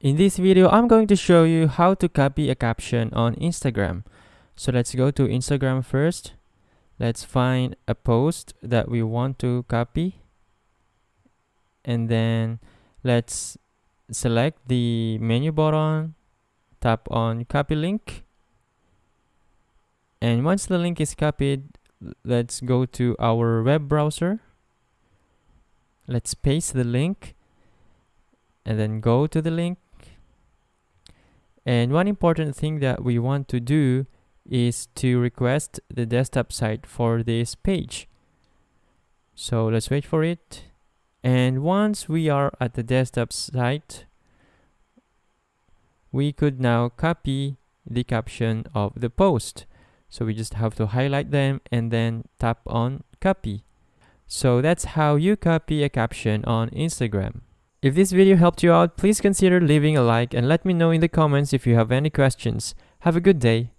In this video, I'm going to show you how to copy a caption on Instagram. So let's go to Instagram first. Let's find a post that we want to copy. And then let's select the menu button, tap on copy link. And once the link is copied, let's go to our web browser. Let's paste the link and then go to the link. And one important thing that we want to do is to request the desktop site for this page. So let's wait for it. And once we are at the desktop site, we could now copy the caption of the post. So we just have to highlight them and then tap on copy. So that's how you copy a caption on Instagram. If this video helped you out, please consider leaving a like and let me know in the comments if you have any questions. Have a good day.